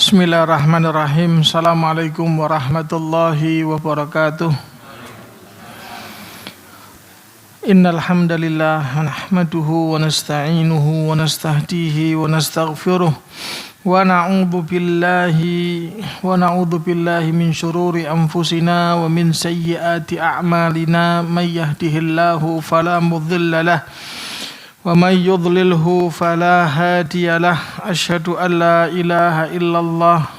Bismillahirrahmanirrahim. Assalamualaikum warahmatullahi wabarakatuh. Innal hamdalillah nahmaduhu wa nasta'inuhu wa nastahdihi wa nastaghfiruh wa na'udzu billahi min syururi anfusina wa min sayyiati a'malina may yahdihillahu fala mudilla lahu wa may yudlilhu fala hadiyalah. Asyhadu an la ilaha illallah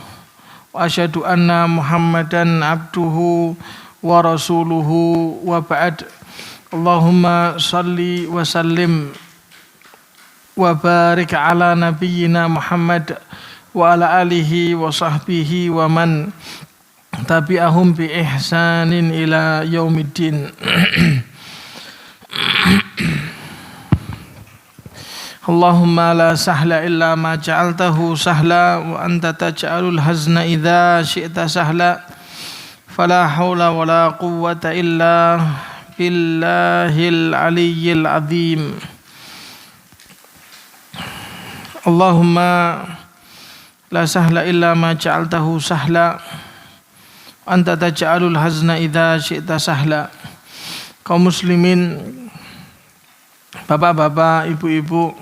wa asyhadu anna Muhammadan abduhu wa rasuluhu wa ba'd. Allahumma salli wa sallim wa barik ala nabiyyina Muhammad wa ala alihi wa sahbihi wa man tabi'ahum bi ihsanin ila yaumiddin. Allahumma la sahla illa ma ja'altahu sahla wa anta taj'alul hazna idza syi'ta sahla fala haula wala quwwata illa billahil aliyyil azim. Allahumma la sahla illa ma ja'altahu sahla wa anta taj'alul hazna idza syi'ta sahla. Kaum muslimin, bapak-bapak, ibu-ibu,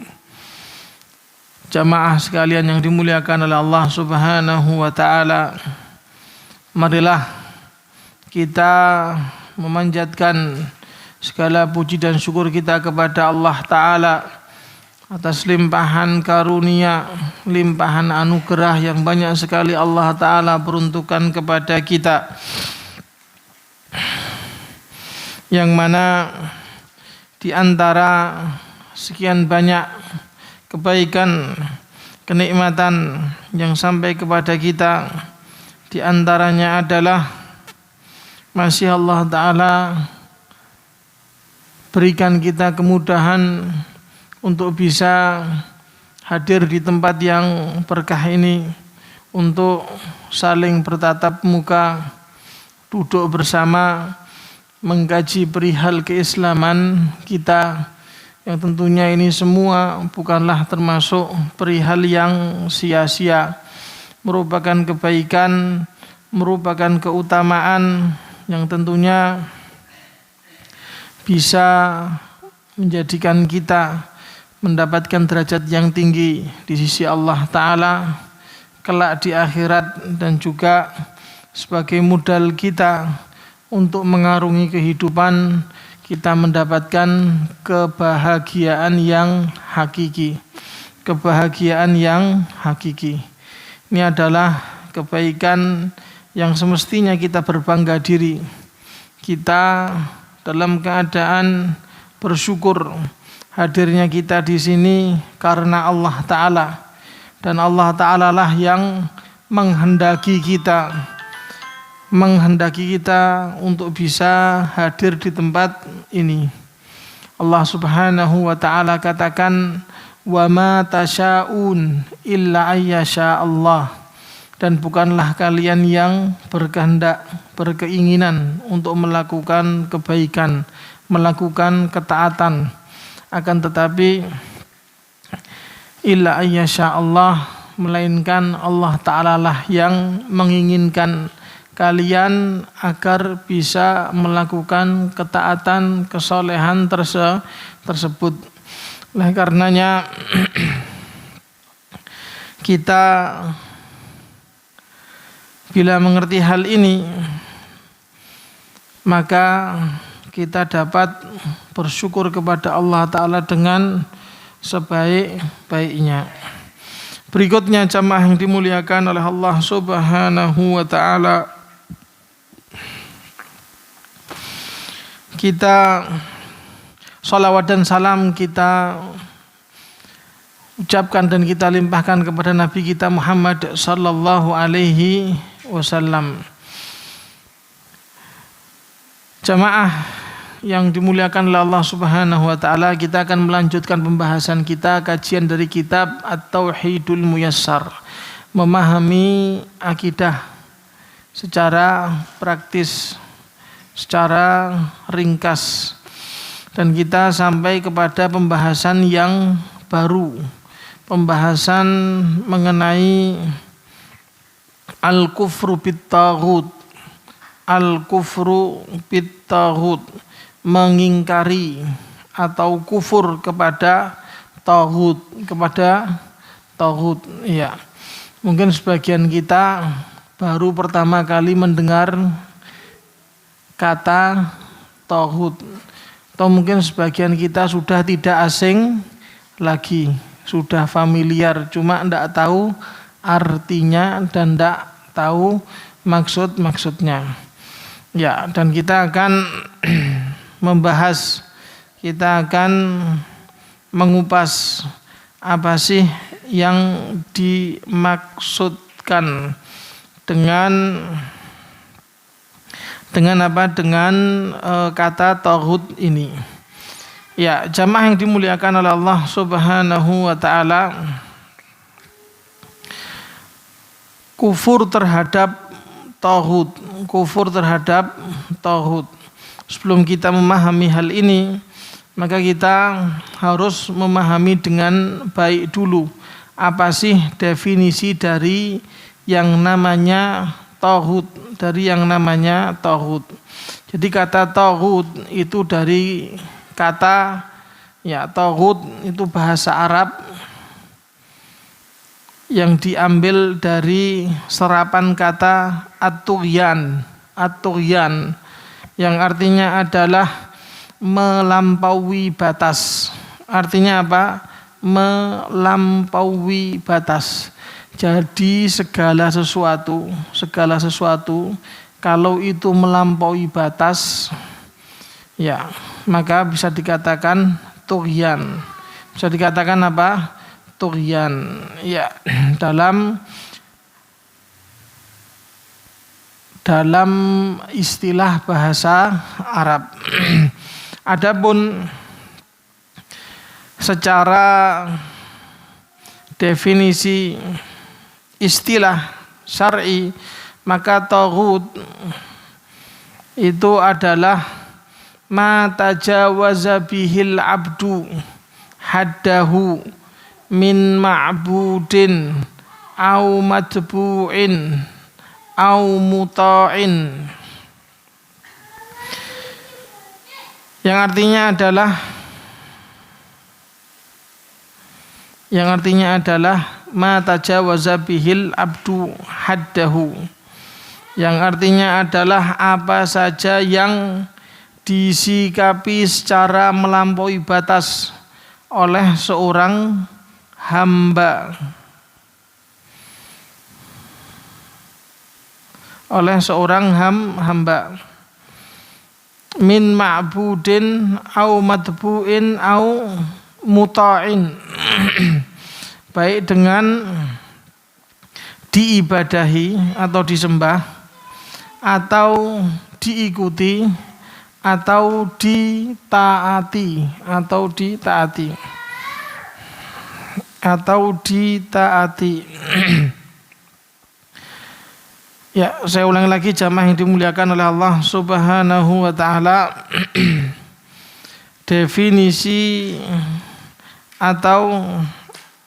jamaah sekalian yang dimuliakan oleh Allah Subhanahu wa ta'ala, marilah kita memanjatkan segala puji dan syukur kita kepada Allah Ta'ala atas limpahan karunia, limpahan anugerah yang banyak sekali Allah Ta'ala peruntukkan kepada kita, yang mana di antara sekian banyak kebaikan, kenikmatan yang sampai kepada kita, di antaranya adalah masih Allah Ta'ala berikan kita kemudahan untuk bisa hadir di tempat yang berkah ini, untuk saling bertatap muka, duduk bersama, mengkaji perihal keislaman kita, yang tentunya ini semua bukanlah termasuk perihal yang sia-sia, merupakan kebaikan, merupakan keutamaan yang tentunya bisa menjadikan kita mendapatkan derajat yang tinggi di sisi Allah Ta'ala kelak di akhirat, dan juga sebagai modal kita untuk mengarungi kehidupan kita mendapatkan kebahagiaan yang hakiki. Kebahagiaan yang hakiki ini adalah kebaikan yang semestinya kita berbangga diri. Kita dalam keadaan bersyukur hadirnya kita di sini karena Allah Ta'ala, dan Allah Ta'ala lah yang menghendaki kita untuk bisa hadir di tempat ini. Allah Subhanahu wa ta'ala katakan, wa ma tasya'un illa ayyasha Allah, dan bukanlah kalian yang berkehendak, berkeinginan untuk melakukan kebaikan, melakukan ketaatan, akan tetapi illa ayyasha Allah, melainkan Allah Ta'ala lah yang menginginkan kalian agar bisa melakukan ketaatan, kesolehan tersebut. Oleh karenanya kita bila mengerti hal ini, maka kita dapat bersyukur kepada Allah Ta'ala dengan sebaik-baiknya. Berikutnya jamaah yang dimuliakan oleh Allah Subhanahu wa ta'ala, kita salawat dan salam kita ucapkan dan kita limpahkan kepada Nabi kita Muhammad sallallahu alaihi wasallam. Jamaah yang dimuliakan oleh Allah Subhanahu wa taala, kita akan melanjutkan pembahasan kita, kajian dari kitab At-Tauhidul Muyassar, memahami akidah secara praktis, secara ringkas, dan kita sampai kepada pembahasan yang baru, pembahasan mengenai al-kufru bit-taghut. Al-kufru bit-taghut, mengingkari atau kufur kepada taghut, ya. Mungkin sebagian kita baru pertama kali mendengar kata taghut, atau mungkin sebagian kita sudah tidak asing lagi, sudah familiar, cuma tidak tahu artinya dan tidak tahu maksudnya. Ya, dan kita akan membahas, kita akan mengupas apa sih yang dimaksudkan dengan kata taghut ini. Ya, jamaah yang dimuliakan oleh Allah Subhanahu wa taala, kufur terhadap taghut. Sebelum kita memahami hal ini, maka kita harus memahami dengan baik dulu apa sih definisi dari yang namanya taghut, Jadi kata taghut itu dari kata, ya, taghut itu bahasa Arab yang diambil dari serapan kata at-tughyan yang artinya adalah melampaui batas. Artinya apa? Melampaui batas. Jadi segala sesuatu kalau itu melampaui batas, ya, maka bisa dikatakan tughyan. Bisa dikatakan apa? Tughyan. Ya, dalam istilah bahasa Arab. Adapun secara definisi istilah syar'i, maka taghut itu adalah ma tajawaza bihil abdu haddahu min ma'budin au matbu'in au muta'in, yang artinya adalah ma tajawaza bihil abdu haddahu, yang artinya adalah apa saja yang disikapi secara melampaui batas oleh seorang hamba, min ma'budin au matbu'in au muta'in, baik dengan diibadahi atau disembah, atau diikuti, atau ditaati. Ya, saya ulangi lagi jamaah yang dimuliakan oleh Allah Subhanahu wa taala. Definisi atau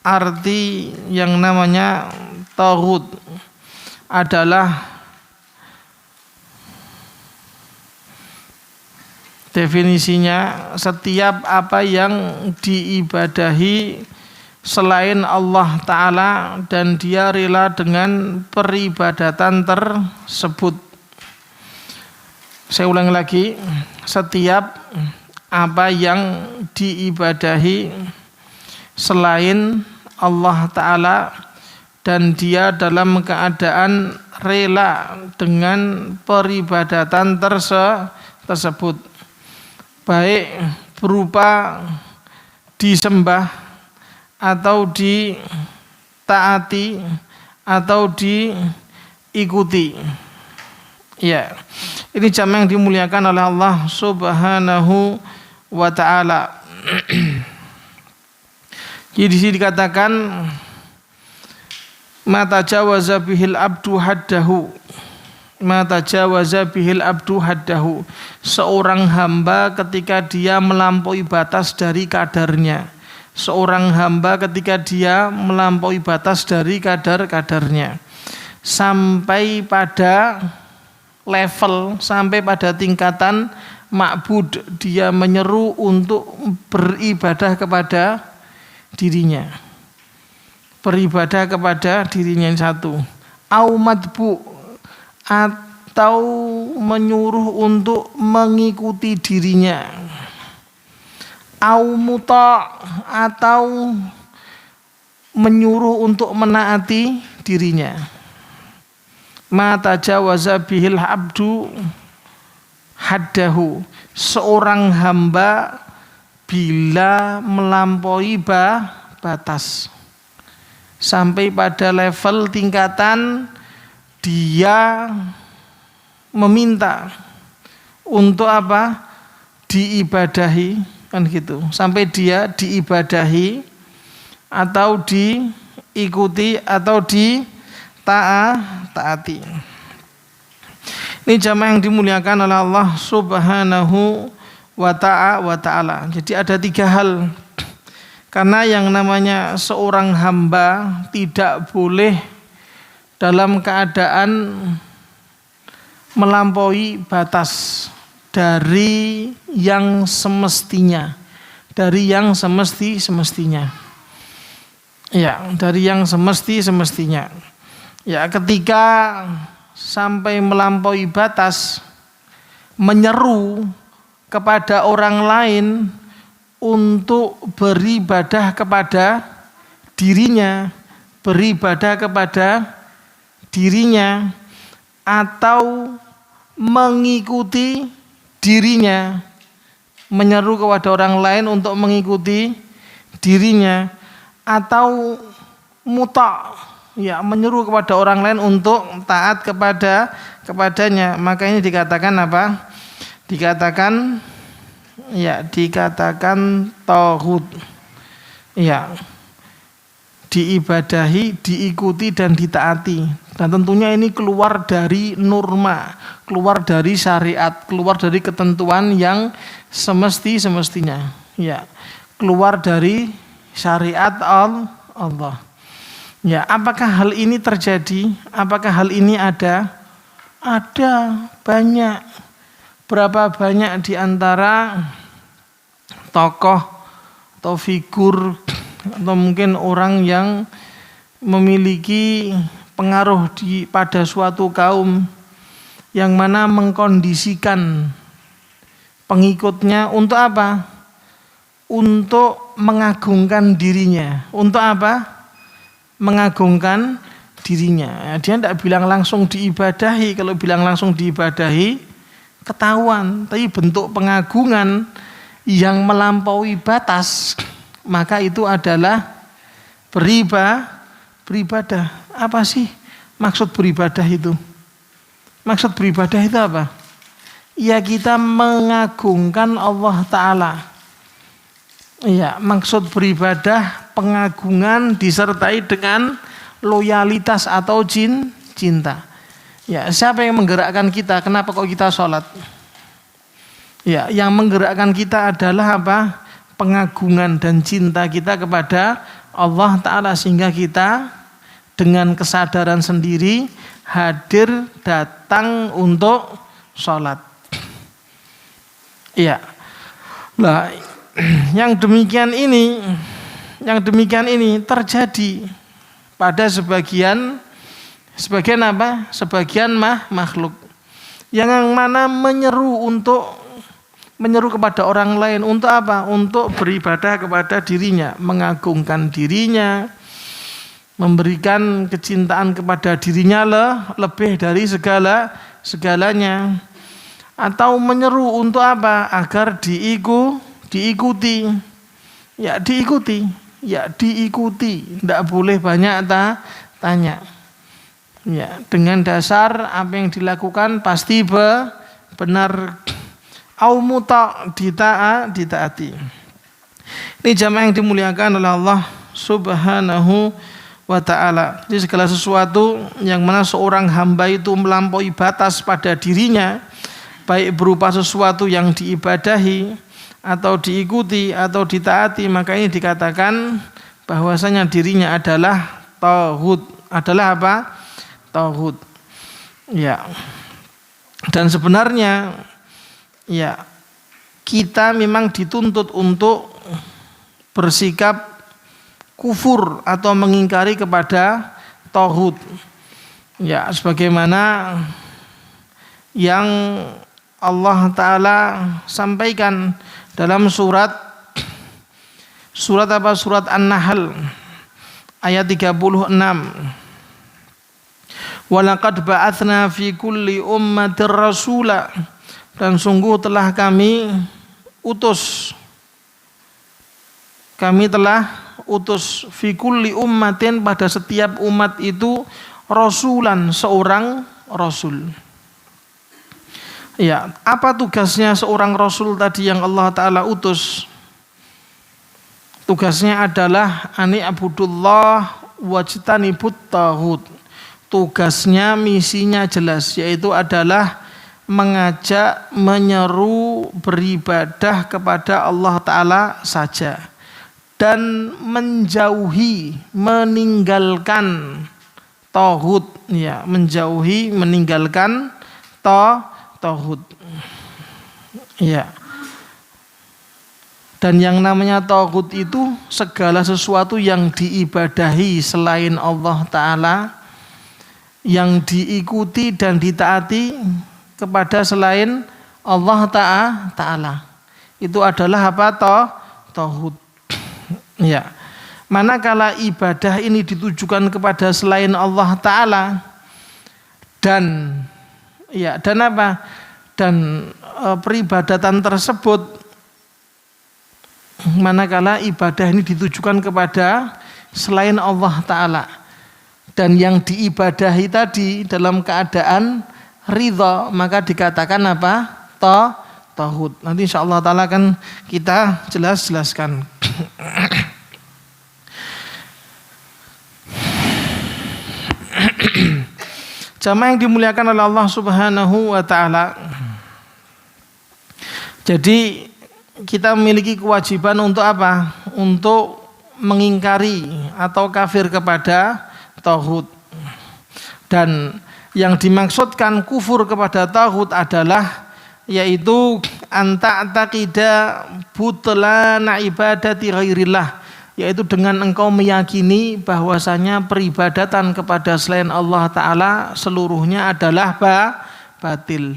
arti yang namanya taghut adalah definisinya setiap apa yang diibadahi selain Allah Ta'ala dan dia rela dengan peribadatan tersebut. Saya ulangi lagi, setiap apa yang diibadahi selain Allah Ta'ala dan dia dalam keadaan rela dengan peribadatan tersebut, baik berupa disembah atau ditaati atau diikuti. Ya, ini jamaah yang dimuliakan oleh Allah Subhanahu wa taala. Jadi di sini dikatakan ma tajawaza bihil abdu haddahu. Seorang hamba ketika dia melampaui batas dari kadarnya. sampai pada level, sampai pada tingkatan ma'bud, dia menyeru untuk beribadah kepada dirinya. Beribadah kepada dirinya yang satu. Au madbu, atau menyuruh untuk mengikuti dirinya. Au muta, atau menyuruh untuk menaati dirinya. Ma tajawaza bihil abdu haddahu, seorang hamba bila melampaui batas sampai pada level tingkatan dia meminta untuk apa? Diibadahi, kan gitu. Sampai dia diibadahi atau diikuti atau ditaati. Ini jamaah yang dimuliakan oleh Allah Subhanahu wa ta'ala. Jadi ada 3 hal. Karena yang namanya seorang hamba tidak boleh dalam keadaan melampaui batas dari yang semestinya. Dari yang semestinya. Ya, dari yang semestinya. Ya, ketika sampai melampaui batas, menyeru kepada orang lain untuk beribadah kepada dirinya, atau mengikuti dirinya, menyeru kepada orang lain untuk mengikuti dirinya, atau muta, ya, menyeru kepada orang lain untuk taat kepadanya, maka ini dikatakan apa? Dikatakan tauhid. Ya. Diibadahi, diikuti dan ditaati. Dan tentunya ini keluar dari norma, keluar dari syariat, keluar dari ketentuan yang semestinya. Ya. Keluar dari syariat Allah. Ya, apakah hal ini terjadi? Apakah hal ini ada? Ada, banyak. Berapa banyak di antara tokoh atau figur atau mungkin orang yang memiliki pengaruh pada suatu kaum yang mana mengkondisikan pengikutnya untuk apa? Untuk mengagungkan dirinya. Untuk apa? Mengagungkan dirinya. Dia tidak bilang langsung diibadahi. Kalau bilang langsung diibadahi ketahuan. Tapi bentuk pengagungan yang melampaui batas, maka itu adalah beribadah. Apa sih maksud beribadah itu? Maksud beribadah itu apa? Ya, kita mengagungkan Allah Ta'ala. Ya, maksud beribadah pengagungan disertai dengan loyalitas atau cinta. Ya, siapa yang menggerakkan kita? Kenapa kok kita sholat? Ya, yang menggerakkan kita adalah apa? Pengagungan dan cinta kita kepada Allah Ta'ala, sehingga kita dengan kesadaran sendiri hadir datang untuk sholat. Ya, nah, yang demikian ini terjadi pada sebagian apa? Sebagian makhluk yang mana menyeru kepada orang lain untuk apa? Untuk beribadah kepada dirinya, mengagungkan dirinya, memberikan kecintaan kepada dirinya lebih dari segalanya, atau menyeru untuk apa? Agar diikuti. Ya, diikuti. Tidak boleh banyak tanya. Ya, dengan dasar apa yang dilakukan pasti benar. Au muta, ditaati. Ini jamaah yang dimuliakan oleh Allah Subhanahu wa ta'ala. Jadi segala sesuatu yang mana seorang hamba itu melampaui batas pada dirinya, baik berupa sesuatu yang diibadahi atau diikuti atau ditaati, maka ini dikatakan bahwasanya dirinya adalah tauhid. Adalah apa? tauhid. Ya. Dan sebenarnya ya kita memang dituntut untuk bersikap kufur atau mengingkari kepada tauhid. Ya, sebagaimana yang Allah Ta'ala sampaikan dalam surat An-Nahl ayat 36. Walaqad ba'atsna fi kulli ummatir rasula, dan sungguh telah kami telah utus fi kulli ummatin, pada setiap umat itu rasulan, seorang rasul. Ya, apa tugasnya seorang rasul tadi yang Allah Ta'ala utus? Tugasnya adalah ani abudullah wajtanibut taghut. Tugasnya, misinya jelas, yaitu adalah mengajak, menyeru beribadah kepada Allah Ta'ala saja, dan menjauhi, meninggalkan tauhid, ya, menjauhi, meninggalkan tauhid. Ya. Dan yang namanya tauhid itu segala sesuatu yang diibadahi selain Allah Ta'ala, yang diikuti dan ditaati kepada selain Allah Ta'ala. Itu adalah apa? Tauhid. Ya. Manakala ibadah ini ditujukan kepada selain Allah Ta'ala dan apa? Dan peribadatan tersebut, manakala ibadah ini ditujukan kepada selain Allah Ta'ala dan yang diibadahi tadi dalam keadaan ridha, maka dikatakan apa? Tauhid. Nanti insyaallah Ta'ala akan kita jelaskan. Jamaah yang dimuliakan oleh Allah Subhanahu wa Ta'ala. Jadi kita memiliki kewajiban untuk apa? Untuk mengingkari atau kafir kepada tauhid. Dan yang dimaksudkan kufur kepada tauhid adalah yaitu anta'taqida butlana ibadati ghairillah, yaitu dengan engkau meyakini bahwasanya peribadatan kepada selain Allah Ta'ala seluruhnya adalah batil.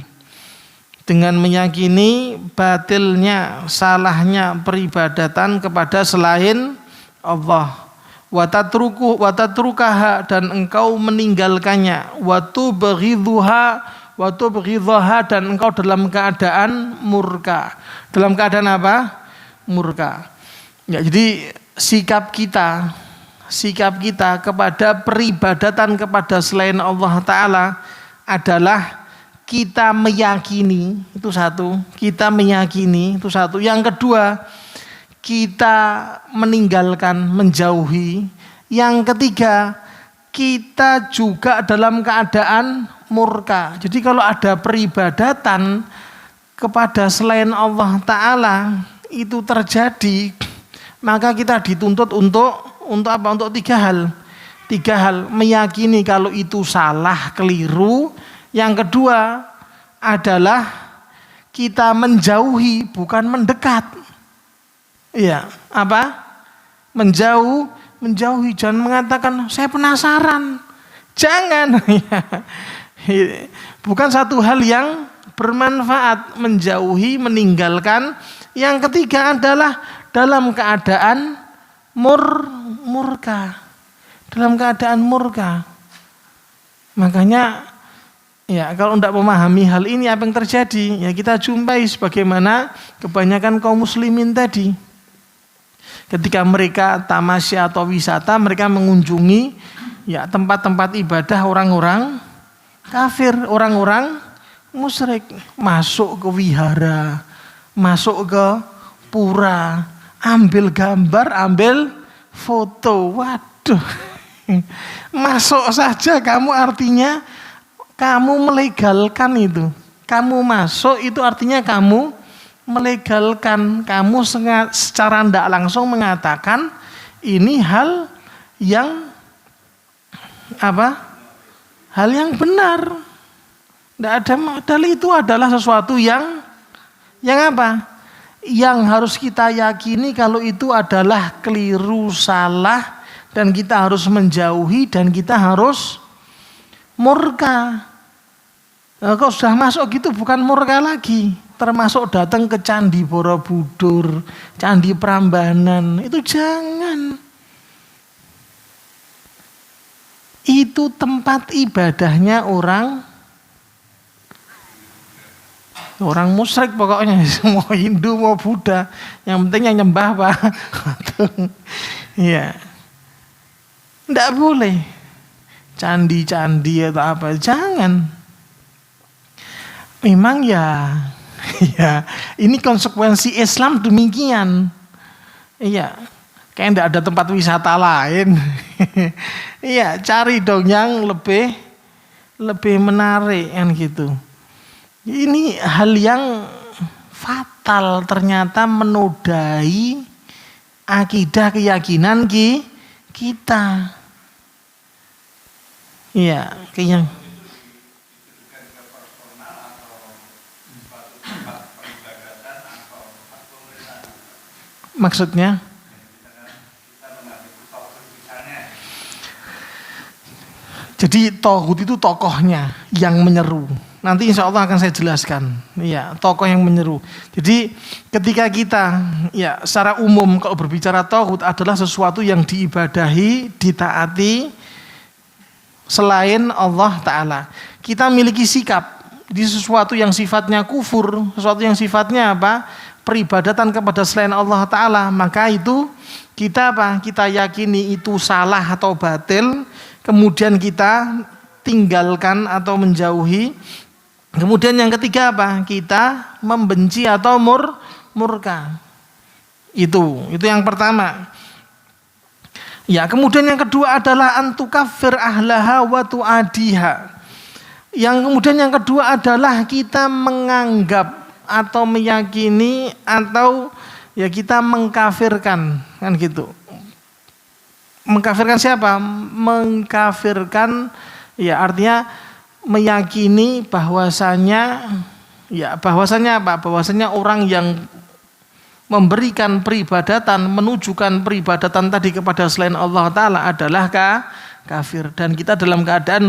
Dengan meyakini batilnya, salahnya peribadatan kepada selain Allah. Wa tatrukaha, dan engkau meninggalkannya. Wa tubghidhaha, dan engkau dalam keadaan murka. Dalam keadaan apa? Murka. Ya, jadi sikap kita kepada peribadatan kepada selain Allah Ta'ala adalah kita meyakini, itu satu. Kita meyakini, itu satu. Yang kedua, kita meninggalkan, menjauhi. Yang ketiga, kita juga dalam keadaan murka. Jadi kalau ada peribadatan kepada selain Allah Ta'ala itu terjadi, maka kita dituntut untuk apa? Untuk tiga hal. Meyakini kalau itu salah, keliru. Yang kedua adalah kita menjauhi, bukan mendekat. Iya, apa? Menjauhi, jangan mengatakan saya penasaran. Jangan. Bukan satu hal yang bermanfaat. Menjauhi, meninggalkan. Yang ketiga adalah dalam keadaan murka. Dalam keadaan murka. Makanya ya, kalau tidak memahami hal ini apa yang terjadi? Ya, kita jumpai sebagaimana kebanyakan kaum muslimin tadi. Ketika mereka tamasya atau wisata, mereka mengunjungi ya tempat-tempat ibadah orang-orang kafir, orang-orang musyrik, masuk ke wihara, masuk ke pura, ambil gambar, ambil foto. Waduh. Masuk saja kamu, artinya kamu melegalkan itu. Kamu masuk itu artinya kamu melegalkan. Kamu secara tidak langsung mengatakan ini hal yang apa? hal yang benar. Tidak ada, dalil itu adalah sesuatu yang apa? Yang harus kita yakini kalau itu adalah keliru, salah, dan kita harus menjauhi dan kita harus murka. Nah, kalau sudah masuk gitu bukan murka lagi, termasuk datang ke Candi Borobudur, Candi Prambanan, itu jangan. Itu tempat ibadahnya orang musyrik pokoknya, mau Hindu mau Buddha, yang penting yang nyembah Pak. Iya. Enggak boleh candi-candi atau apa, jangan. Memang ya ini konsekuensi Islam demikian. Iya. Kayak enggak ada tempat wisata lain. Iya, cari dong yang lebih menarik kan gitu. Ini hal yang fatal, ternyata menodai akidah keyakinan kita. Iya, kayaknya. Maksudnya? Jadi tauhid itu tokohnya yang menyeru. Nanti insya Allah akan saya jelaskan. Ya, tokoh yang menyeru. Jadi ketika kita, ya secara umum kalau berbicara tauhid adalah sesuatu yang diibadahi, ditaati selain Allah Ta'ala. Kita miliki sikap di sesuatu yang sifatnya kufur, sesuatu yang sifatnya apa? Peribadatan kepada selain Allah Ta'ala. Maka itu kita apa? Kita yakini itu salah atau batil. Kemudian kita tinggalkan atau menjauhi. Kemudian yang ketiga apa? Kita membenci atau murka. Itu yang pertama. Ya, kemudian yang kedua adalah antukaffir ahlaha wa tu'adiha. Yang kemudian yang kedua adalah kita menganggap atau meyakini atau ya kita mengkafirkan, kan gitu. Mengkafirkan siapa? Mengkafirkan ya artinya meyakini bahwasanya apa? Bahwasanya orang yang memberikan peribadatan, menujukan peribadatan tadi kepada selain Allah Ta'ala adalah kafir. Dan kita dalam keadaan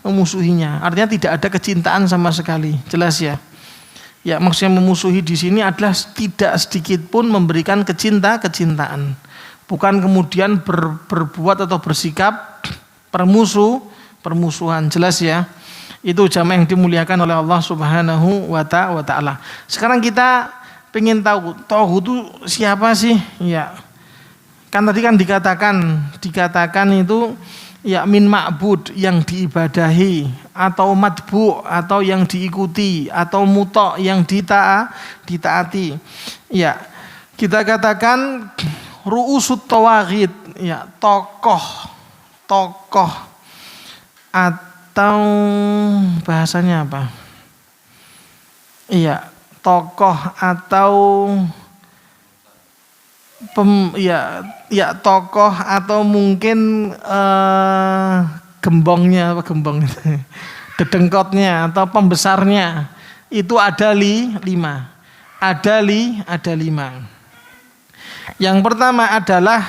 memusuhinya. Artinya tidak ada kecintaan sama sekali. Jelas ya? Ya, maksudnya memusuhi di sini adalah tidak sedikit pun memberikan kecintaan. Bukan kemudian berbuat atau bersikap permusuhan. Jelas ya? Itu jamaah yang dimuliakan oleh Allah Subhanahu wa Ta'ala. Sekarang kita pengen tahu tauhid itu siapa sih? Ya. Kan tadi kan dikatakan itu ya min ma'bud yang diibadahi, atau matbu atau yang diikuti, atau muta yang ditaati. Ya. Kita katakan ru'usut tawaghid, ya, tokoh atau bahasanya apa? Iya, tokoh atau tokoh atau mungkin gembongnya dedengkotnya atau pembesarnya itu ada lima. Ada lima. Yang pertama adalah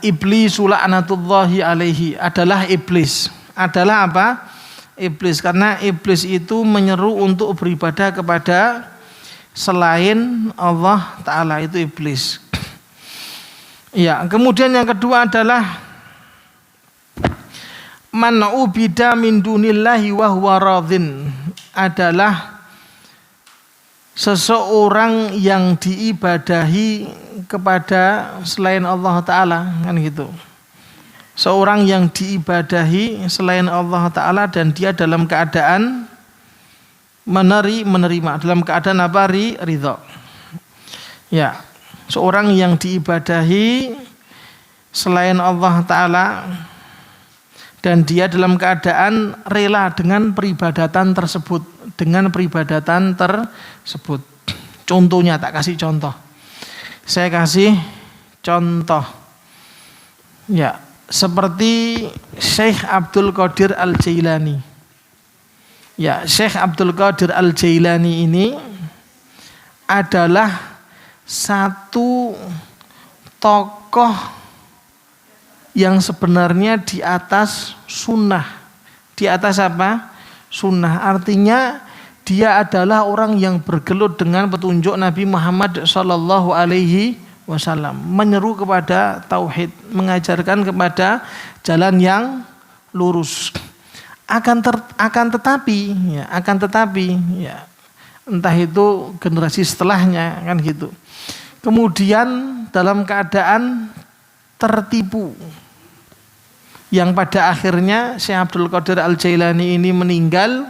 iblisul la'natullahi alaihi, adalah iblis. Adalah apa? Iblis, karena iblis itu menyeru untuk beribadah kepada selain Allah Ta'ala, itu iblis. Ya, kemudian yang kedua adalah man ubida min dunillahi wa huwa radhin, adalah seseorang yang diibadahi kepada selain Allah Ta'ala, kan gitu. Seorang yang diibadahi selain Allah Ta'ala dan dia dalam keadaan menerima, dalam keadaan apa? Ridha. Ya, seorang yang diibadahi selain Allah Ta'ala dan dia dalam keadaan rela dengan peribadatan tersebut. Contohnya, tak kasih contoh. Saya kasih contoh. Ya, seperti Syekh Abdul Qadir Al-Jailani. Ya, Syekh Abdul Qadir Al-Jailani ini adalah satu tokoh yang sebenarnya di atas sunnah. Di atas apa? Sunnah. Artinya dia adalah orang yang bergelut dengan petunjuk Nabi Muhammad sallallahu alaihi wasallam, menyeru kepada tauhid, mengajarkan kepada jalan yang lurus. Akan tetapi ya, entah itu generasi setelahnya kan gitu, kemudian dalam keadaan tertipu, yang pada akhirnya Syekh Abdul Qadir Al-Jailani ini meninggal.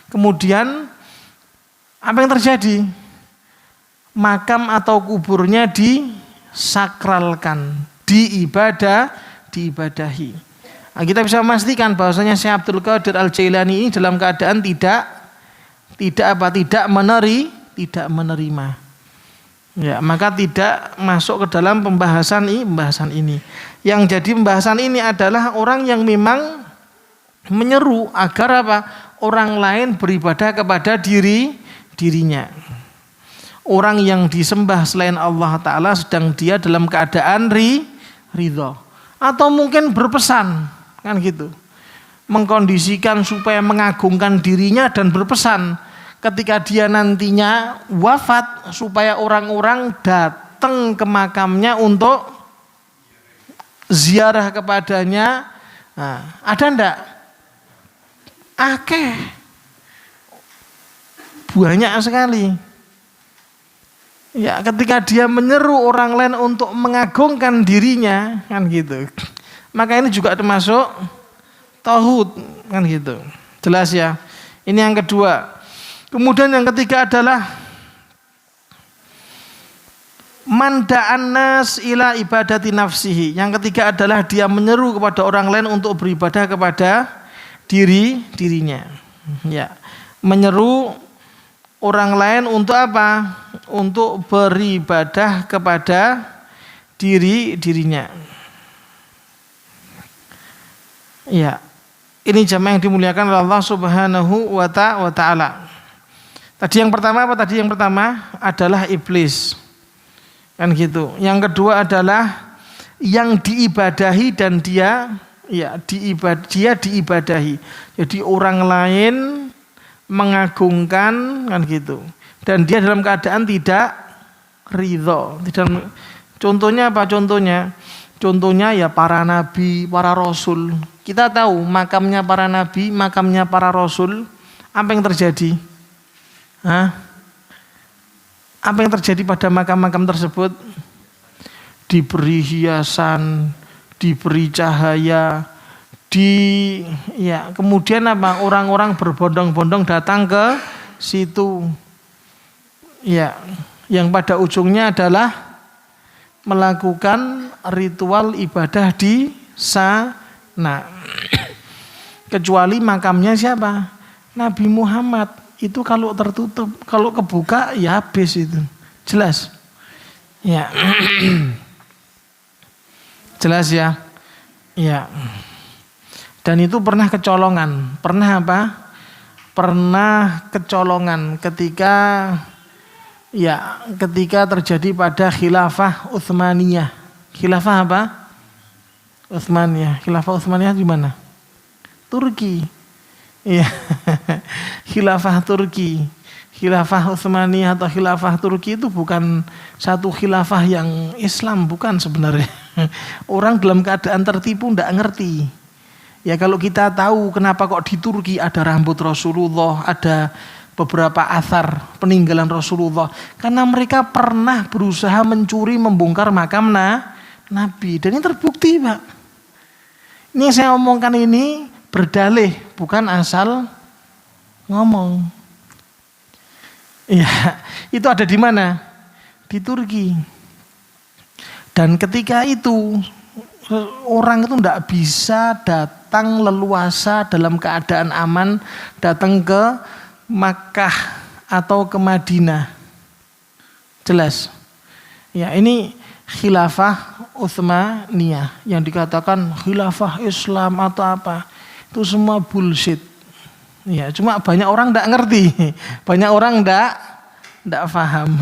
Kemudian apa yang terjadi? Makam atau kuburnya disakralkan, diibadahi. Nah, kita bisa memastikan bahwasanya Syekh Abdul Qadir Al-Jailani ini dalam keadaan tidak menerima. Ya, maka tidak masuk ke dalam pembahasan ini. Yang jadi pembahasan ini adalah orang yang memang menyeru agar apa? Orang lain beribadah kepada dirinya. Orang yang disembah selain Allah Ta'ala sedang dia dalam keadaan ridho. Atau mungkin berpesan, kan gitu. Mengkondisikan supaya mengagungkan dirinya dan berpesan ketika dia nantinya wafat supaya orang-orang datang ke makamnya untuk ziarah kepadanya. Nah, ada ndak? Akeh. Banyak sekali. Ya, ketika dia menyeru orang lain untuk mengagungkan dirinya, kan gitu. Maka ini juga termasuk tauhid, kan gitu. Jelas ya. Ini yang kedua. Kemudian yang ketiga adalah manda'an nas ila ibadati nafsihi. Yang ketiga adalah dia menyeru kepada orang lain untuk beribadah kepada dirinya. Ya. Menyeru orang lain untuk apa? Untuk beribadah kepada dirinya. Ya. Ini jamaah yang dimuliakan oleh Allah Subhanahu wa ta'ala. Tadi yang pertama apa tadi? Yang pertama adalah iblis. Kan gitu. Yang kedua adalah yang diibadahi dan dia diibadahi. Jadi orang lain mengagungkan, kan gitu. Dan dia dalam keadaan tidak ridho. Contohnya apa? Contohnya ya para nabi, para rasul. Kita tahu makamnya para nabi, makamnya para rasul. Apa yang terjadi? Apa yang terjadi pada makam-makam tersebut? Diberi hiasan, diberi cahaya, kemudian apa? Orang-orang berbondong-bondong datang ke situ. Ya, yang pada ujungnya adalah melakukan ritual ibadah di sana. Kecuali makamnya siapa? Nabi Muhammad. Itu kalau tertutup, kalau kebuka ya habis itu. Jelas? Ya. Jelas ya? Ya. Dan itu pernah kecolongan. Pernah apa? Pernah kecolongan ketika terjadi pada khilafah Utsmaniyah. Khilafah apa? Utsmaniyah. Khilafah Utsmaniyah di mana? Turki. Iya. Khilafah Turki. Khilafah Utsmaniyah atau khilafah Turki itu bukan satu khilafah yang Islam, bukan sebenarnya. Orang dalam keadaan tertipu tidak ngerti. Ya kalau kita tahu kenapa kok di Turki ada rambut Rasulullah, ada beberapa athar peninggalan Rasulullah. Karena mereka pernah berusaha mencuri, membongkar makam Nabi. Dan ini terbukti, Pak. Ini yang saya omongkan ini berdalih, bukan asal ngomong. Ya, itu ada di mana? Di Turki. Dan ketika itu orang itu tidak bisa datang leluasa dalam keadaan aman datang ke Makkah atau ke Madinah. Jelas. Ya, ini khilafah Utsmaniyah yang dikatakan khilafah Islam atau apa. Itu semua bullshit. Ya, cuma banyak orang enggak ngerti. Banyak orang enggak paham.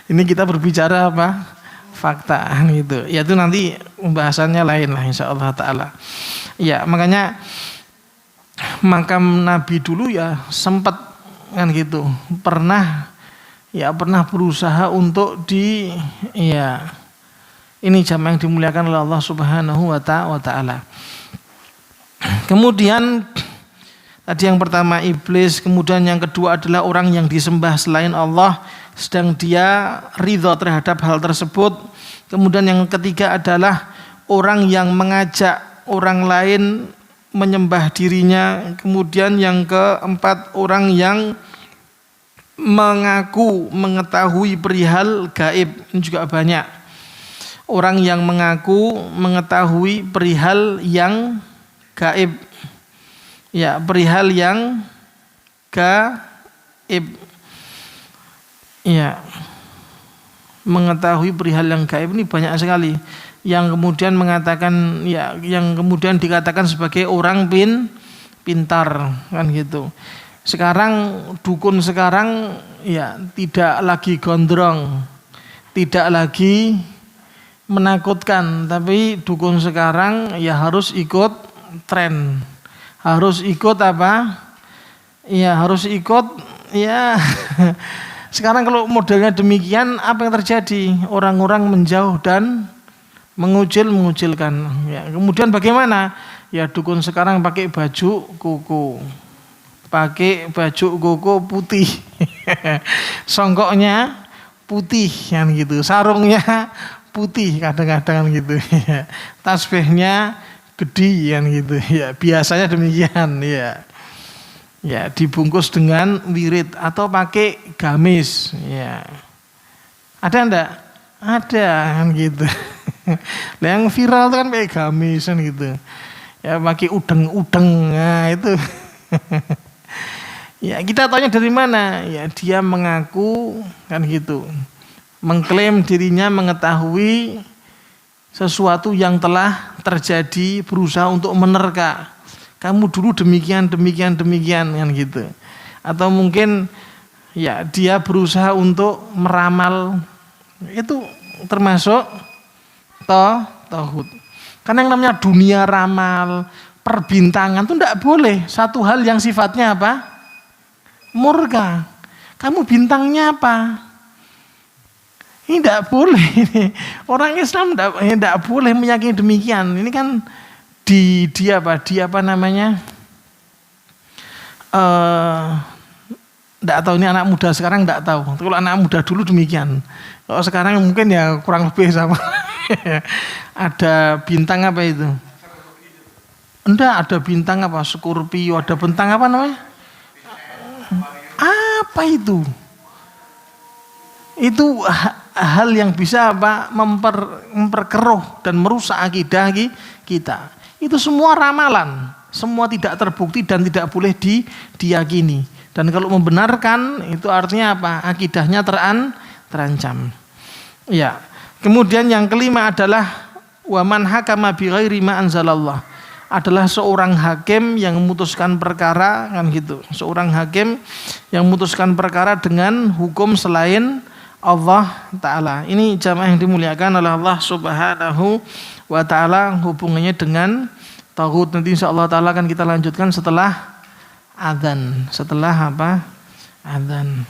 Ini kita berbicara apa? Fakta gitu. Ya itu nanti pembahasannya lain lah insyaallah taala. Ya, makanya makam Nabi dulu ya sempat kan gitu. Pernah berusaha untuk ini jamaah yang dimuliakan oleh Allah Subhanahu wa taala. Kemudian tadi yang pertama iblis, kemudian yang kedua adalah orang yang disembah selain Allah sedang dia ridha terhadap hal tersebut. Kemudian yang ketiga adalah orang yang mengajak orang lain menyembah dirinya. Kemudian yang keempat orang yang mengaku mengetahui perihal gaib. Ini juga banyak orang yang mengaku mengetahui perihal yang gaib. Ya, perihal yang gaib. Ya, mengetahui perihal yang gaib ini banyak sekali. Yang kemudian mengatakan yang kemudian dikatakan sebagai orang pintar kan gitu. Sekarang dukun sekarang ya tidak lagi gondrong, tidak lagi menakutkan, tapi dukun sekarang ya harus ikut tren, harus ikut apa? Ya harus ikut ya. Sekarang kalau modelnya demikian, apa yang terjadi? Orang-orang menjauh dan mengucilkan. Ya, kemudian bagaimana? Ya dukun sekarang pakai baju koko, putih, songkoknya putih kan gitu, sarungnya putih kadang-kadang gitu, tasbihnya gede kan gitu, ya biasanya demikian ya. Ya dibungkus dengan wirid atau pakai gamis, ya ada enggak? Ada kan gitu. Yang viral itu kan pakai gamis kan gitu, ya pakai udeng, nah itu. Ya kita tanya dari mana? Ya dia mengaku kan gitu, mengklaim dirinya mengetahui sesuatu yang telah terjadi, berusaha untuk menerka. Kamu dulu demikian kan gitu. Atau mungkin ya dia berusaha untuk meramal, itu termasuk tauhid. Karena yang namanya dunia ramal, perbintangan itu tidak boleh. Satu hal yang sifatnya apa? Murka. Kamu bintangnya apa? Ini tidak boleh. Orang Islam tidak boleh meyakini demikian. Ini kan di apa namanya? Tidak tahu, ini anak muda sekarang tidak tahu. Kalau anak muda dulu demikian. Kalau sekarang mungkin ya kurang lebih sama. Ada bintang apa itu? Enggak, ada bintang apa? Scorpio, ada bintang apa namanya? Apa itu? Itu hal yang bisa apa? Memperkeruh dan merusak akidah kita. Itu semua ramalan, semua tidak terbukti dan tidak boleh diyakini. Dan kalau membenarkan itu artinya apa? Akidahnya terancam. Ya. Kemudian yang kelima adalah waman hakama bi ghairi ma anzalallah. Adalah seorang hakim yang memutuskan perkara kan gitu. Seorang hakim yang memutuskan perkara dengan hukum selain Allah Ta'ala. Ini jamaah yang dimuliakan oleh Allah Subhanahu wa Ta'ala, hubungannya dengan tauhid. Nanti insyaallah Ta'ala akan kita lanjutkan setelah adzan. Setelah apa? Adzan.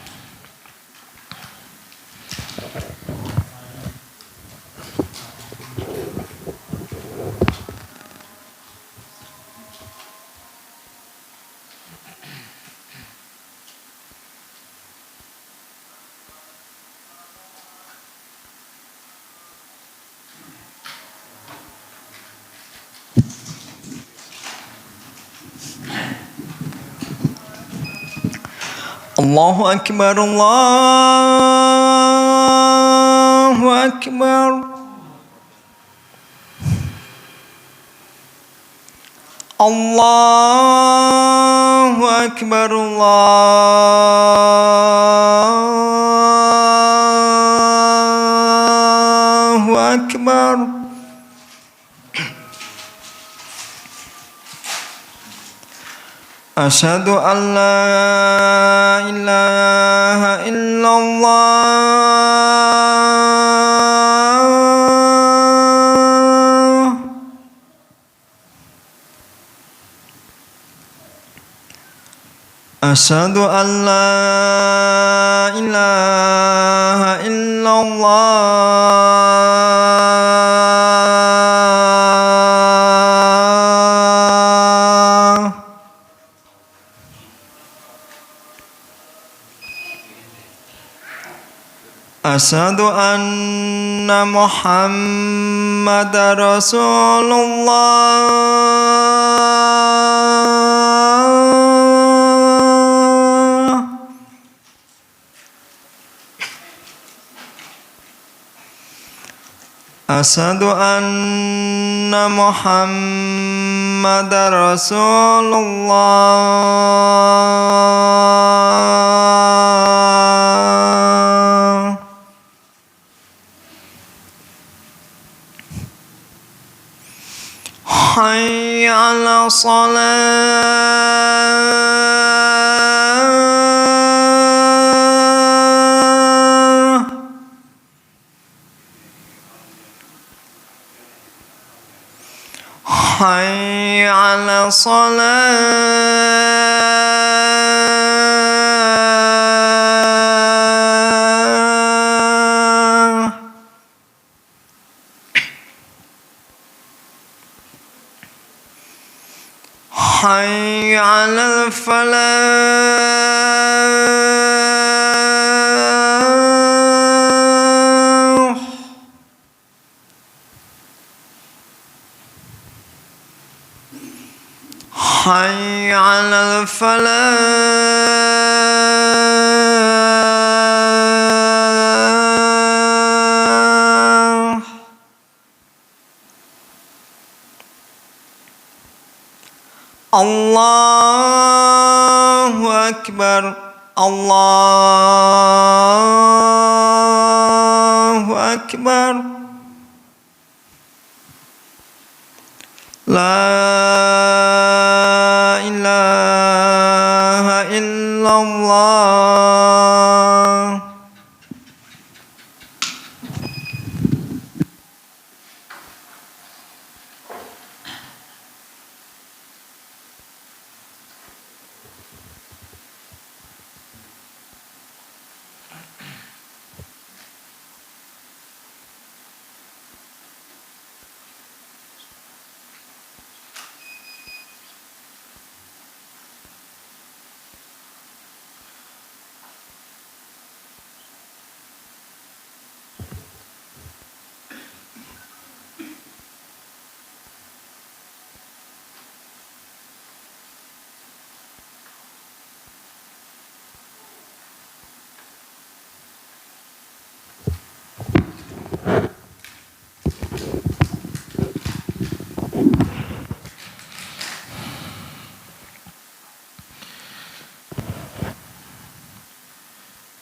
Allahu Akbar, Allahu Akbar. Allahu Akbar, Allahu أشهد أن لا إله إلا الله أشهد أن لا إله إلا الله أشهد أن محمد رسول الله أشهد أن محمد رسول الله حي على الصلاة حي على الصلاة حي على الفلاح حي على الفلاح الله أكبر الله أكبر لا إله إلا الله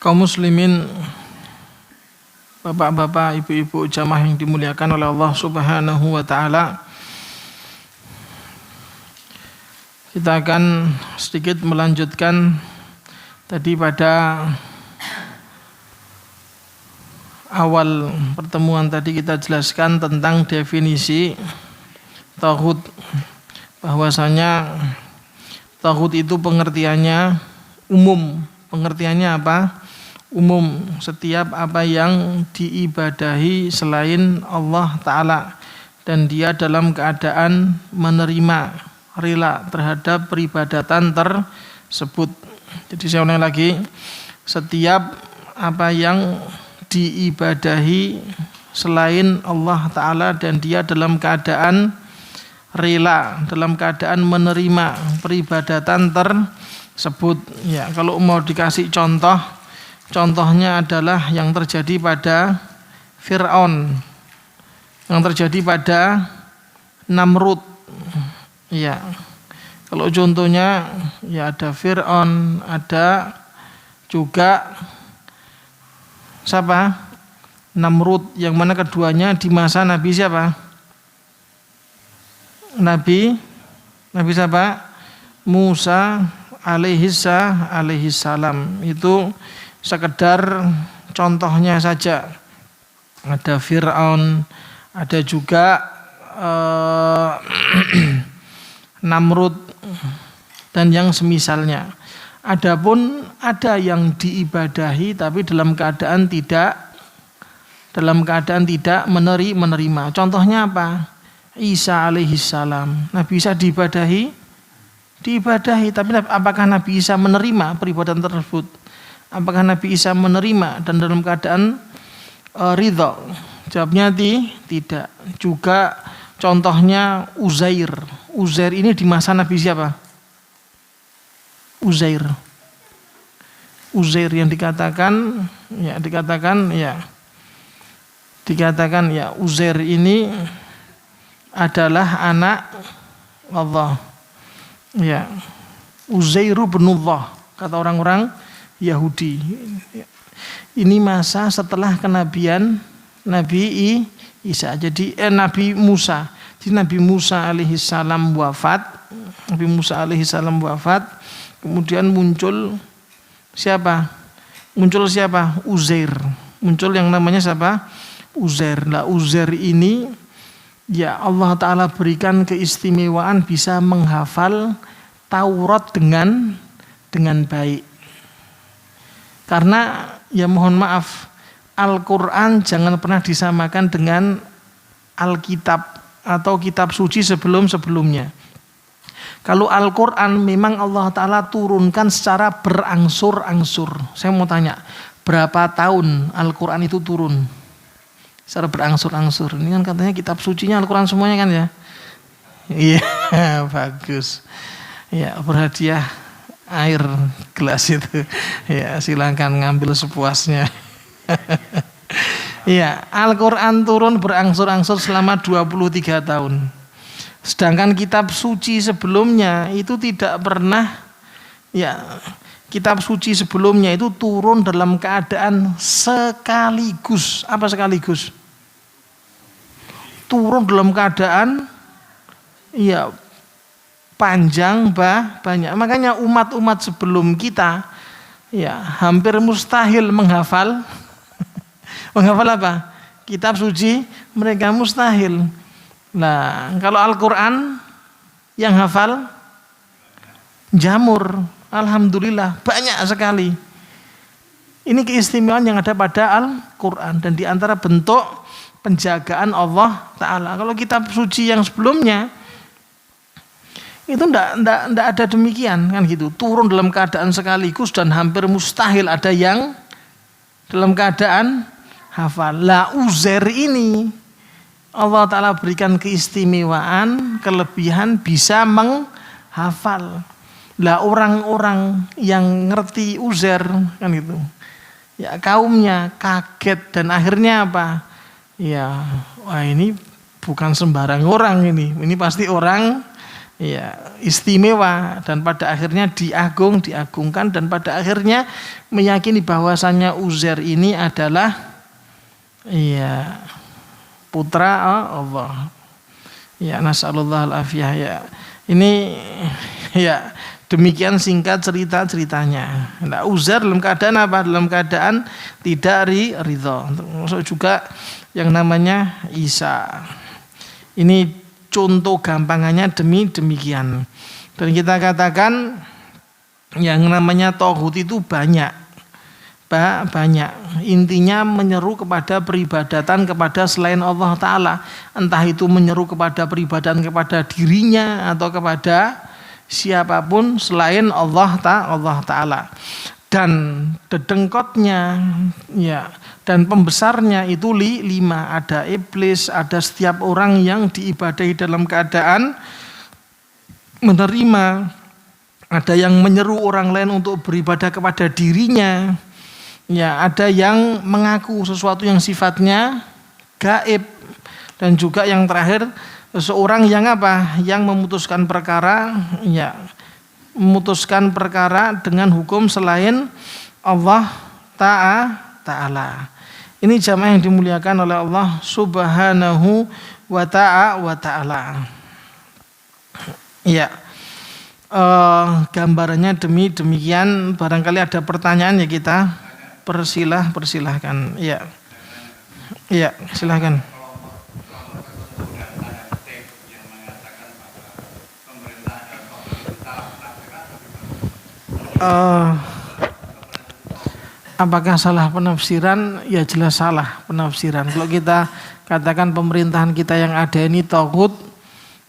Kaum muslimin, bapak-bapak, ibu-ibu, jamaah yang dimuliakan oleh Allah Subhanahu wa taala. Kita akan sedikit melanjutkan tadi pada awal pertemuan tadi kita jelaskan tentang definisi tauhid, bahwasanya tauhid itu pengertiannya umum. Pengertiannya apa? Umum, setiap apa yang diibadahi selain Allah Ta'ala dan dia dalam keadaan menerima, rela terhadap peribadatan tersebut. Jadi saya ulang lagi, setiap apa yang diibadahi selain Allah Ta'ala dan dia dalam keadaan rela, dalam keadaan menerima peribadatan tersebut. Ya, kalau mau dikasih contoh, contohnya adalah yang terjadi pada Fir'aun, yang terjadi pada Namrud. Ya, kalau contohnya ya ada Fir'aun, ada juga siapa? Namrud, yang mana keduanya di masa Nabi siapa? Nabi siapa? Musa alaihi salam. Itu sekedar contohnya saja. Ada Fir'aun, ada juga Namrud dan yang semisalnya. Adapun ada yang diibadahi tapi dalam keadaan tidak menerima. Contohnya apa? Isa alaihi salam. Nabi Isa diibadahi, tapi apakah Nabi Isa menerima peribadatan tersebut? Apakah Nabi Isa menerima dan dalam keadaan ridha? Jawabnya tidak. Juga contohnya Uzair. Uzair ini di masa Nabi siapa? Uzair yang dikatakan Uzair ini adalah anak Allah. Ya. Uzairu binullah kata orang-orang Yahudi. Ini masa setelah kenabian Nabi Isa. Jadi Nabi Musa. Jadi Nabi Musa alaihi salam wafat. Kemudian muncul siapa? Uzair. Muncul yang namanya siapa? Uzair. Nah, Uzair ini ya Allah Ta'ala berikan keistimewaan bisa menghafal Taurat dengan baik. Karena ya mohon maaf, Al-Quran jangan pernah disamakan dengan Alkitab atau kitab suci sebelum-sebelumnya. Kalau Al-Quran memang Allah Ta'ala turunkan secara berangsur-angsur. Saya mau tanya, berapa tahun Al-Quran itu turun? Secara berangsur-angsur. Ini kan katanya kitab sucinya Al-Quran semuanya kan ya? Iya, bagus. Ya, berhadiah air gelas itu. Ya, silakan ngambil sepuasnya. Ya, Al-Quran turun berangsur-angsur selama 23 tahun. Sedangkan kitab suci sebelumnya itu tidak pernah, ya, kitab suci sebelumnya itu turun dalam keadaan sekaligus. Apa sekaligus? Turun dalam keadaan ya panjang banyak. Makanya umat-umat sebelum kita ya hampir mustahil menghafal apa? Kitab suci mereka mustahil. Nah, kalau Al-Quran yang hafal jamur, alhamdulillah banyak sekali. Ini keistimewaan yang ada pada Al-Quran dan diantara bentuk penjagaan Allah Ta'ala. Kalau kitab suci yang sebelumnya itu ndak ada demikian kan gitu. Turun dalam keadaan sekaligus dan hampir mustahil ada yang dalam keadaan hafal. Lah Uzair ini Allah Ta'ala berikan keistimewaan, kelebihan bisa menghafal. Lah orang-orang yang ngerti Uzair kan itu, ya kaumnya kaget dan akhirnya apa? Ya, wah ini bukan sembarang orang ini pasti orang ya istimewa dan pada akhirnya diagungkan dan pada akhirnya meyakini bahwasannya Uzair ini adalah ya putra Allah. Ya, nasallallahu al-afiyah ya. Ini ya demikian singkat ceritanya. Nah, Uzair dalam keadaan apa? Dalam keadaan tidak ridha. Termasuk juga yang namanya Isa. Ini contoh gampangannya demikian. Dan kita katakan yang namanya tauhid itu banyak. Intinya menyeru kepada peribadatan kepada selain Allah Ta'ala. Entah itu menyeru kepada peribadatan kepada dirinya atau kepada siapapun selain Allah Ta'ala. Dan dedengkotnya ya, dan pembesarnya itu 5. Ada iblis, ada setiap orang yang diibadahi dalam keadaan menerima, ada yang menyeru orang lain untuk beribadah kepada dirinya. Ya, ada yang mengaku sesuatu yang sifatnya gaib dan juga yang terakhir seseorang yang apa? Yang memutuskan perkara dengan hukum selain Allah Ta'ala. Ini jamaah yang dimuliakan oleh Allah Subhanahu wa Ta'ala. Ya. gambarannya demikian. Barangkali ada pertanyaan ya kita persilahkan. Iya, silahkan. Apakah salah penafsiran? Ya jelas salah penafsiran. Kalau kita katakan pemerintahan kita yang ada ini taghut,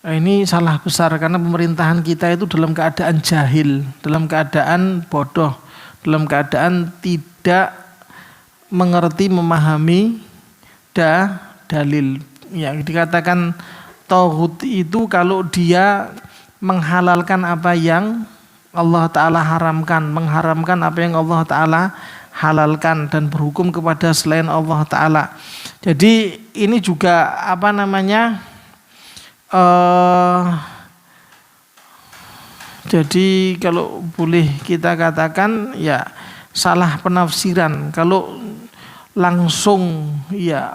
ini salah besar karena pemerintahan kita itu dalam keadaan jahil, dalam keadaan bodoh, dalam keadaan tidak mengerti, memahami dalil. Ya, dikatakan taghut itu kalau dia menghalalkan apa yang Allah Ta'ala haramkan, mengharamkan apa yang Allah Ta'ala halalkan dan berhukum kepada selain Allah Ta'ala. Jadi ini juga jadi kalau boleh kita katakan ya salah penafsiran. Kalau langsung ya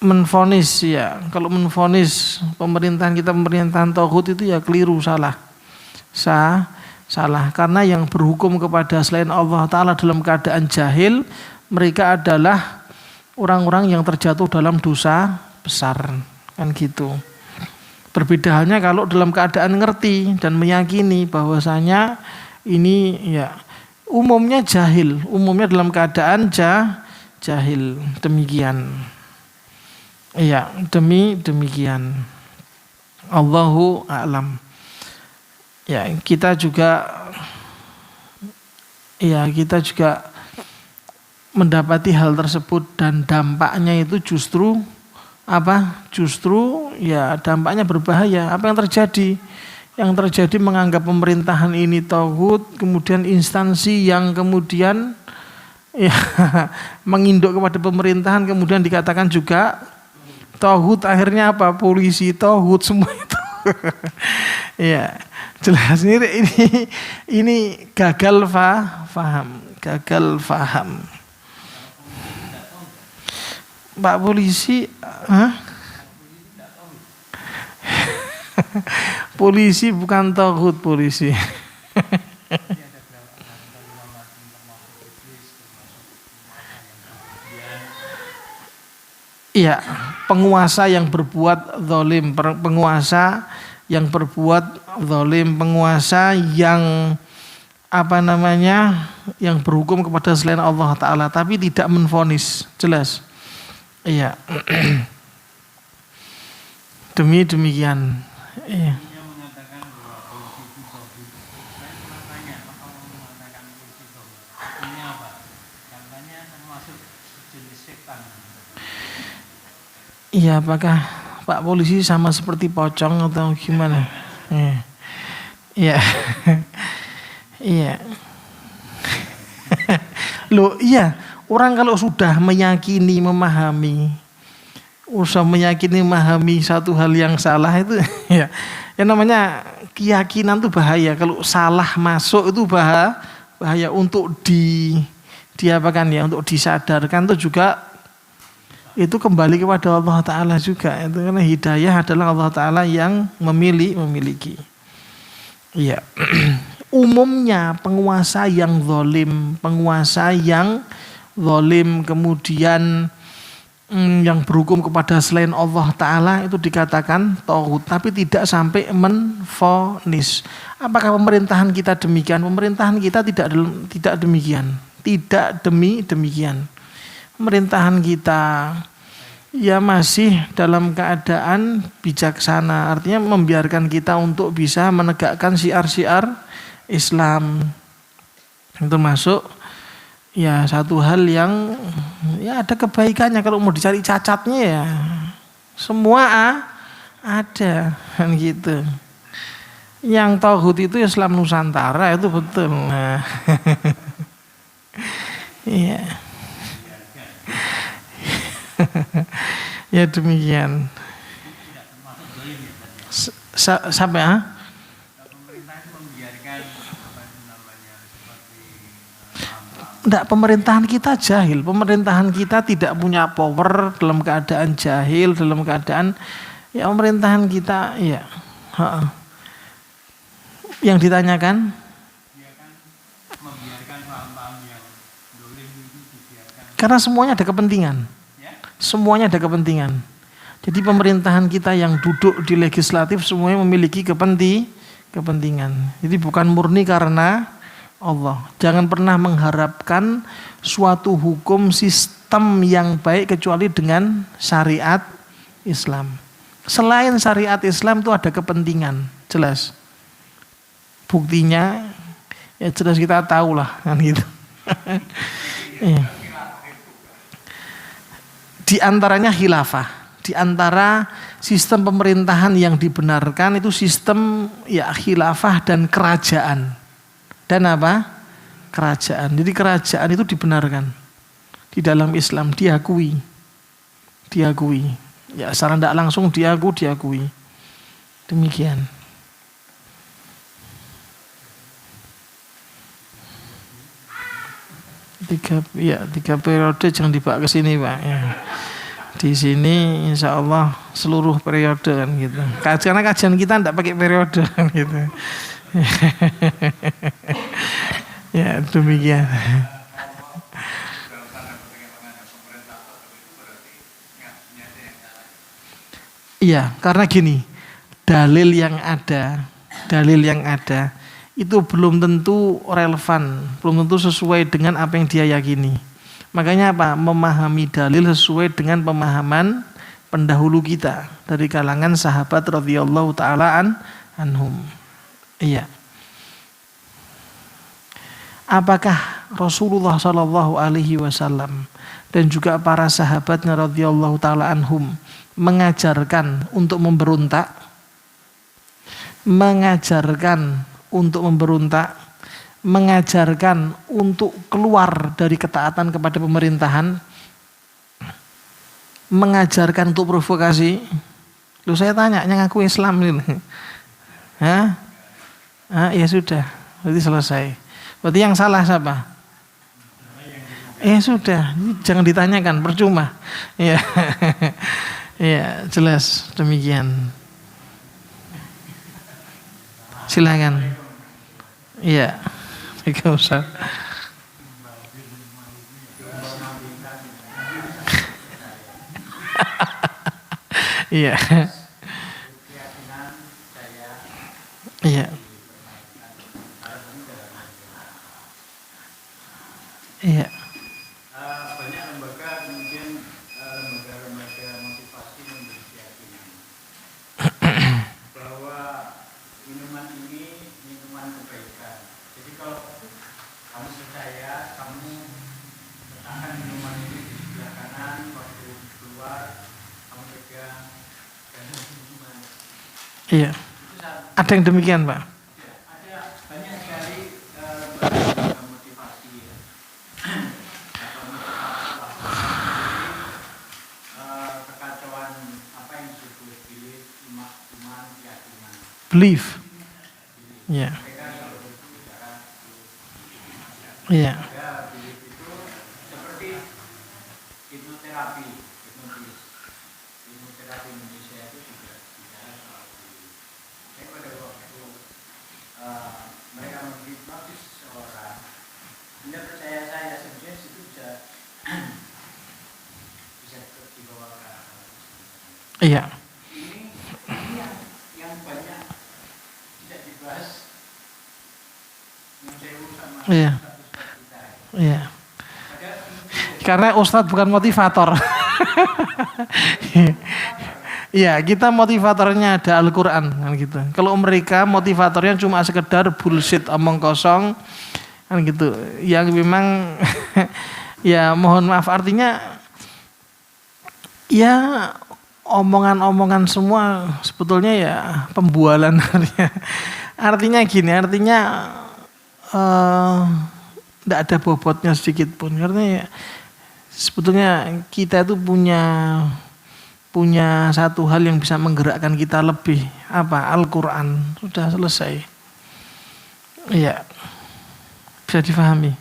menvonis ya, kalau menvonis pemerintahan kita pemerintahan taghut itu ya keliru, salah karena yang berhukum kepada selain Allah Ta'ala dalam keadaan jahil, mereka adalah orang-orang yang terjatuh dalam dosa besar, kan gitu. Berbeda halnya kalau dalam keadaan ngerti dan meyakini bahwasanya ini ya umumnya jahil, umumnya dalam keadaan jahil, demikian. Iya, demikian. Allahu a'lam. Ya, kita juga mendapati hal tersebut dan dampaknya itu justru ya dampaknya berbahaya. Apa yang terjadi? Yang terjadi menganggap pemerintahan ini taghut, kemudian instansi yang kemudian ya menginduk kepada pemerintahan kemudian dikatakan juga taghut, akhirnya apa? Polisi taghut semua itu. Ya, jelas ini gagal faham. Pak polisi, polisi bukan taghut polisi. Iya, penguasa yang berbuat zalim, penguasa yang berbuat zalim, penguasa yang yang berhukum kepada selain Allah Ta'ala tapi tidak menvonis, jelas. Iya. Demikian. Iya. Iya, apakah Pak polisi sama seperti pocong atau gimana? Iya. Iya. Loh, iya, orang kalau sudah meyakini, memahami satu hal yang salah itu ya, yang namanya keyakinan itu bahaya. Kalau salah masuk itu bahaya untuk untuk disadarkan itu juga. Itu kembali kepada Allah Ta'ala juga. Itu karena hidayah adalah Allah Ta'ala yang memiliki. Iya. Umumnya penguasa yang zalim kemudian yang berhukum kepada selain Allah Ta'ala itu dikatakan taghut, tapi tidak sampai menvonis. Apakah pemerintahan kita demikian? Pemerintahan kita tidak demikian. Tidak demikian. Pemerintahan kita ya masih dalam keadaan bijaksana, artinya membiarkan kita untuk bisa menegakkan syiar-syiar Islam. Itu masuk ya satu hal yang ya ada kebaikannya. Kalau mau dicari cacatnya ya semua ada, kan gitu. Yang taghut itu Islam Nusantara itu betul. Nah. Iya. Ya demikian. Sampai Enggak, pemerintahan kita jahil. Pemerintahan kita tidak punya power, dalam keadaan jahil, dalam keadaan ya pemerintahan kita ya. Yang ditanyakan karena semuanya ada kepentingan. Semuanya ada kepentingan. Jadi pemerintahan kita yang duduk di legislatif semuanya memiliki kepentingan. Jadi bukan murni karena Allah. Jangan pernah mengharapkan suatu hukum sistem yang baik kecuali dengan syariat Islam. Selain syariat Islam itu ada kepentingan, jelas. Buktinya ya jelas kita tahu lah kan gitu. Di antaranya khilafah. Di antara sistem pemerintahan yang dibenarkan itu sistem ya khilafah dan kerajaan. Dan apa? Kerajaan. Jadi kerajaan itu dibenarkan. Di dalam Islam diakui. Diakui. Ya secara tidak langsung diakui. Demikian. Tiga periode jangan dibawa ke sini Pak. Ya. Di sini insya Allah seluruh periode kan gitu. Karena kajian kita tidak pakai periode kan gitu. Ya demikian. Iya, karena gini, dalil yang ada itu belum tentu relevan, belum tentu sesuai dengan apa yang dia yakini. Makanya apa? Memahami dalil sesuai dengan pemahaman pendahulu kita dari kalangan sahabat radhiyallahu taala anhum. Iya. Apakah Rasulullah Shallallahu Alaihi Wasallam dan juga para sahabatnya radhiyallahu taala anhum mengajarkan untuk memberontak, mengajarkan untuk keluar dari ketaatan kepada pemerintahan, mengajarkan untuk provokasi? Lu saya tanya, yang ngaku Islam ini, ya sudah, berarti selesai. Berarti yang salah siapa? Sudah, jangan ditanyakan, percuma. Ya, ya jelas demikian. Silakan. Iya, tidak usah. Iya. Iya. Iya. Banyak lembaga kemudian lembaga motivasi memberi keyakinan bahwa minuman ini minuman kebaikan. Jadi kalau kamu percaya, kamu letakkan minuman ini di sebelah kanan, waktu keluar kamu pegang dan minuman. Iya. Ada yang demikian Pak? Ada banyak sekali lembaga motivasi ya. Kekacauan apa yang disebut iman keyakinan. Belief. Iya. Iya. Belief itu seperti hipnoterapi, hipnoterapi Indonesia itu juga bicara soal belief. Saya pada waktu mereka menghipnotis seseorang, Anda percaya saya sebenarnya itu bisa dibawa ke akal. Iya. Ini yang banyak tidak dibahas yang saya sama Iya. kita. Iya. Karena Ustadz bukan motivator. Iya, kita motivatornya ada Al-Quran kan gitu. Kalau mereka motivatornya cuma sekedar bullshit, omong kosong kan gitu. Yang memang ya mohon maaf artinya ya omongan-omongan semua sebetulnya ya pembualan. Artinya gini, tidak ada bobotnya sedikit pun. Karena ya, sebetulnya kita itu punya satu hal yang bisa menggerakkan kita lebih, apa? Al-Quran. Sudah selesai. Iya, bisa difahami.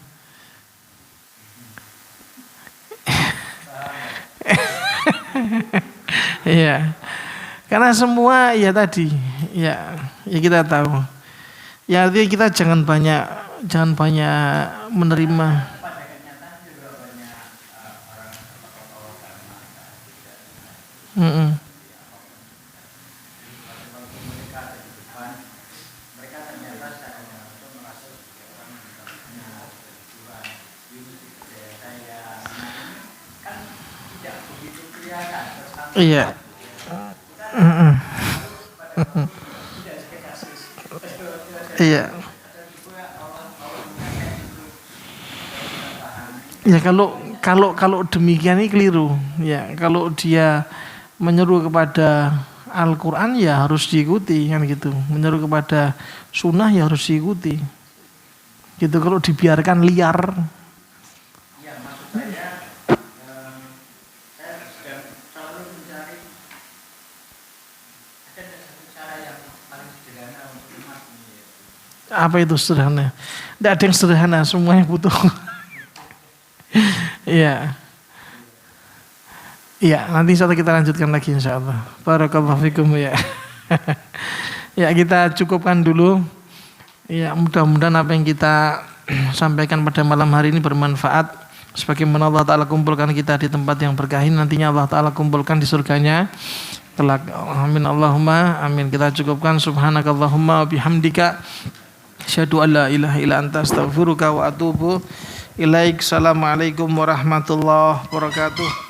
Iya. Karena semua ya tadi, ya kita tahu. Ya artinya kita jangan banyak menerima. Pada kenyataan juga banyak orang tokoh agama Mm-mm. waktu mereka ada di depan, mereka ternyata secara langsung merasa sebagai orang yang tidak punya Tuhan. Ini budaya saya. Nah, ini kan tidak begitu kelihatan bersama. Iya. Mm-mm. Tidak sekedar kasus. Iya. Ada juga orang-orang yang itu Ya kalau demikian ini keliru. Ya kalau dia menyeru kepada Al-Quran ya harus diikuti kan gitu. Menyeru kepada sunnah ya harus diikuti. Gitu kalau dibiarkan liar. ya maksud saya sedang selalu mencari ada satu cara yang paling sederhana untuk umat ini. Apa itu sederhana? Tidak ada yang sederhana, semuanya butuh. Iya. Iya, nanti insya Allah kita lanjutkan lagi insya Allah. Barakallahu fikum ya. Ya kita cukupkan dulu. Ya mudah-mudahan apa yang kita sampaikan pada malam hari ini bermanfaat. Sebagaimana Allah Ta'ala kumpulkan kita di tempat yang berkah ini, nantinya Allah Ta'ala kumpulkan di surganya kelak. Amin Allahumma amin. Kita cukupkan. Subhanakallahumma wa bihamdika asyhadu an la ilaha illa anta astaghfiruka wa atubu ilaik. Assalamualaikum warahmatullahi wabarakatuh.